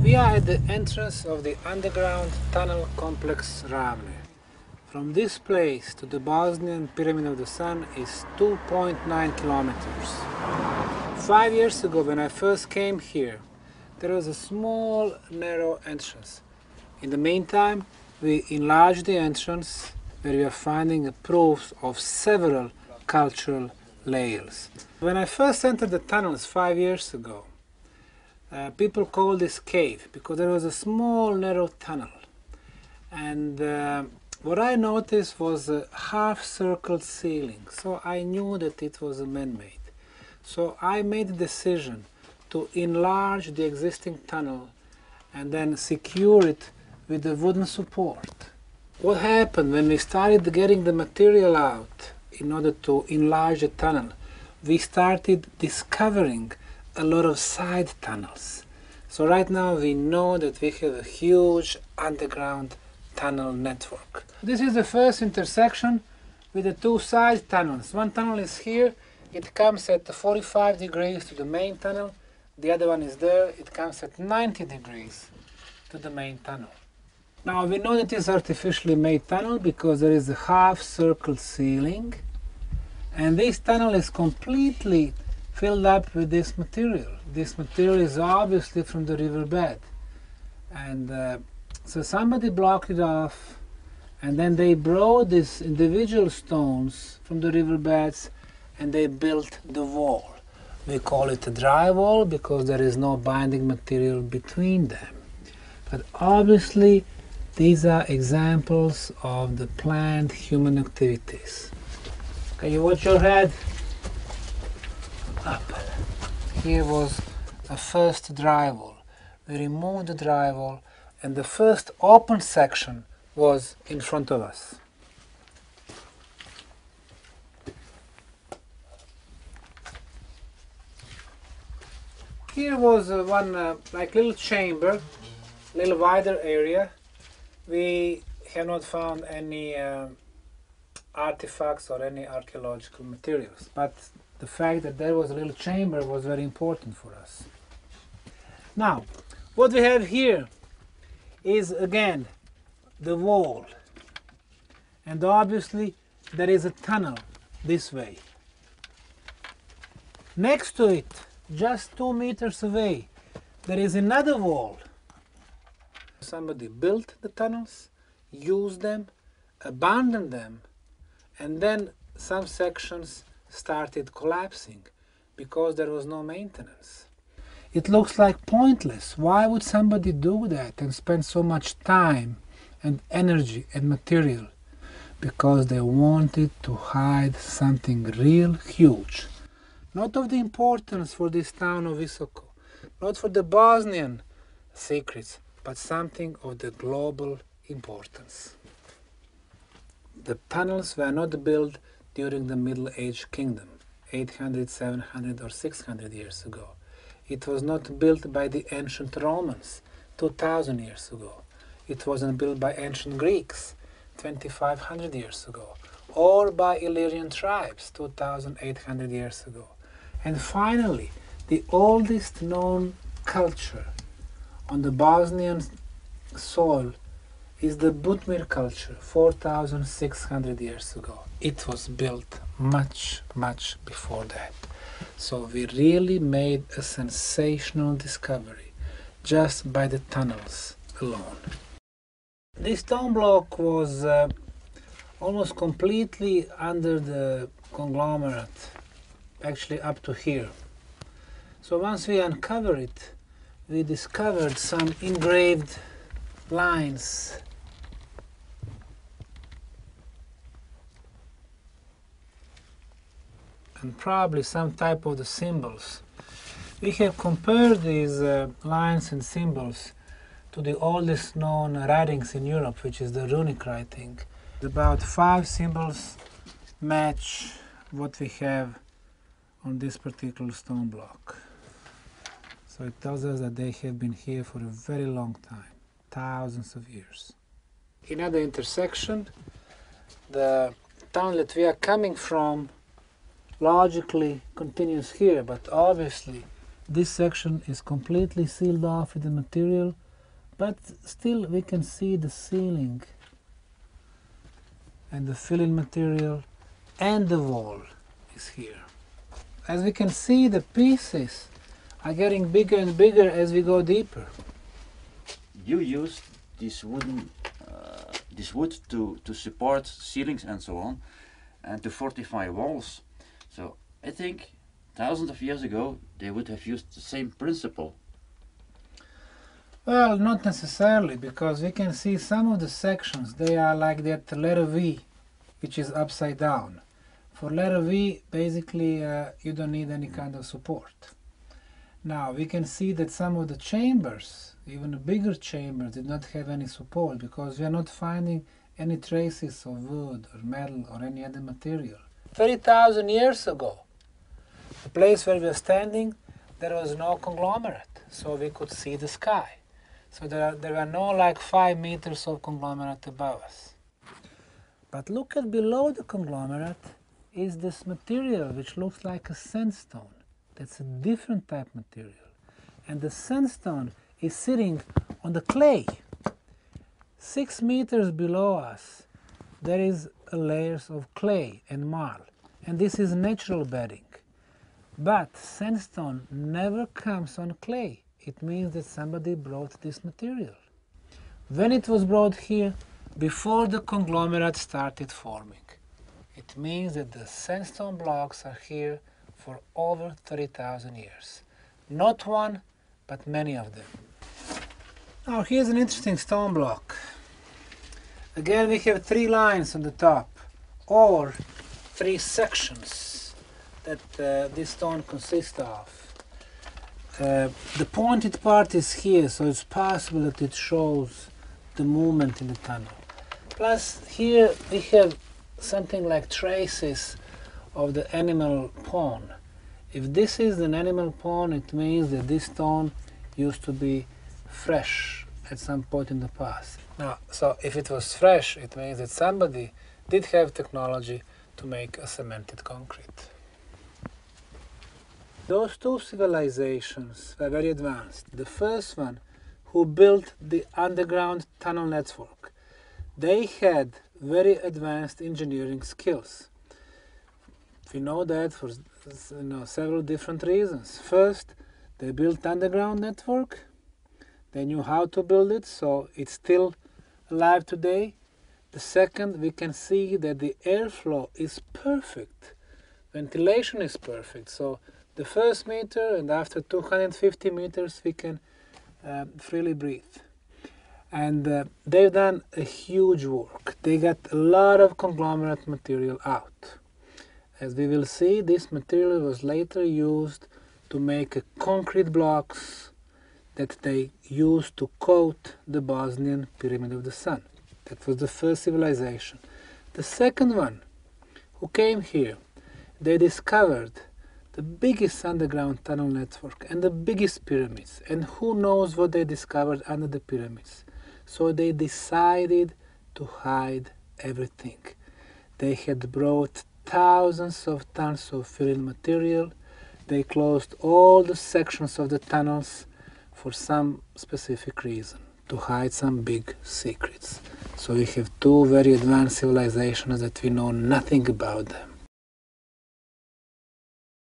We are at the entrance of the underground tunnel complex Ravne. From this place to the Bosnian Pyramid of the Sun is 2.9 kilometers. 5 years ago, when I first came here, there was a small, narrow entrance. In the meantime, we enlarged the entrance, where we are finding proofs of several cultural layers. When I first entered the tunnels 5 years ago, people called this cave because there was a small, narrow tunnel. And what I noticed was a half-circle ceiling, so I knew that it was man-made. So I made the decision to enlarge the existing tunnel and then secure it with a wooden support. What happened when we started getting the material out in order to enlarge the tunnel? We started discovering a lot of side tunnels. So right now we know that we have a huge underground tunnel network. This is the first intersection with the two side tunnels. One tunnel is here, it comes at 45 degrees to the main tunnel. The other one is there, it comes at 90 degrees to the main tunnel. Now we know that it's artificially made tunnel because there is a half-circle ceiling, and this tunnel is completely filled up with this material. This material is obviously from the riverbed, and so somebody blocked it off, and then they brought these individual stones from the riverbeds and they built the wall. We call it a dry wall because there is no binding material between them. But obviously these are examples of the planned human activities. Can you watch your head? Up. Here was a first drywall. We removed the drywall and the first open section was in front of us. Here was one like little chamber, little wider area. We have not found any artifacts or any archaeological materials, but the fact that there was a little chamber was very important for us. Now, what we have here is again the wall, and obviously there is a tunnel this way. Next to it, just 2 meters away, there is another wall. Somebody built the tunnels, used them, abandoned them, and then some sections started collapsing because there was no maintenance. It looks like pointless. Why would somebody do that and spend so much time and energy and material? Because they wanted to hide something real huge. Not of the importance for this town of Visoko, not for the Bosnian secrets, but something of the global importance. The tunnels were not built during the Middle Age Kingdom, 800, 700 or 600 years ago. It was not built by the ancient Romans 2000 years ago. It wasn't built by ancient Greeks 2500 years ago, or by Illyrian tribes 2800 years ago. And finally, the oldest known culture on the Bosnian soil is the Butmir culture, 4,600 years ago. It was built much, much before that. So we really made a sensational discovery just by the tunnels alone. This stone block was almost completely under the conglomerate, actually up to here. So once we uncovered it, we discovered some engraved lines. And probably some type of the symbols. We have compared these lines and symbols to the oldest known writings in Europe, which is the runic writing. About 5 symbols match what we have on this particular stone block. So it tells us that they have been here for a very long time, thousands of years. Another intersection, the town that we are coming from logically continues here, but obviously This section is completely sealed off with the material, but still we can see the ceiling and the fill-in material, and the wall is here. As we can see, the pieces are getting bigger and bigger as we go deeper. You used this wood to support ceilings and so on, and to fortify walls. So I think thousands of years ago they would have used the same principle. Well, not necessarily, because we can see some of the sections, they are like that letter V, which is upside down. For letter V, basically you don't need any kind of support. Now we can see that some of the chambers, even the bigger chambers, did not have any support, because we are not finding any traces of wood or metal or any other material. 30,000 years ago, the place where we are standing, there was no conglomerate, so we could see the sky. So there were no like 5 meters of conglomerate above us. But look at below the conglomerate is this material which looks like a sandstone. That's a different type material. And the sandstone is sitting on the clay. 6 meters below us there is a layers of clay and marl. And this is natural bedding. But sandstone never comes on clay. It means that somebody brought this material. When it was brought here, before the conglomerate started forming, it means that the sandstone blocks are here for over 30,000 years. Not one, but many of them. Now here's an interesting stone block. Again, we have 3 lines on the top, or 3 sections that this stone consists of. The pointed part is here, so it's possible that it shows the movement in the tunnel. Plus here we have something like traces of the animal pawn. If this is an animal pawn, it means that this stone used to be fresh at some point in the past. Now, so if it was fresh, it means that somebody did have technology to make a cemented concrete. Those 2 civilizations were very advanced. The first one, who built the underground tunnel network, they had very advanced engineering skills. We know that for several different reasons. First, they built underground network. They knew how to build it, so it's still alive today. The second, we can see that the airflow is perfect. Ventilation is perfect. So the first meter, and after 250 meters we can freely breathe. And they've done a huge work. They got a lot of conglomerate material out. As we will see, this material was later used to make concrete blocks that they used to coat the Bosnian Pyramid of the Sun. That was the first civilization. The second one, who came here, they discovered the biggest underground tunnel network and the biggest pyramids, and who knows what they discovered under the pyramids. So they decided to hide everything. They had brought thousands of tons of fill-in material. They closed all the sections of the tunnels for some specific reason, to hide some big secrets. So we have 2 very advanced civilizations that we know nothing about them.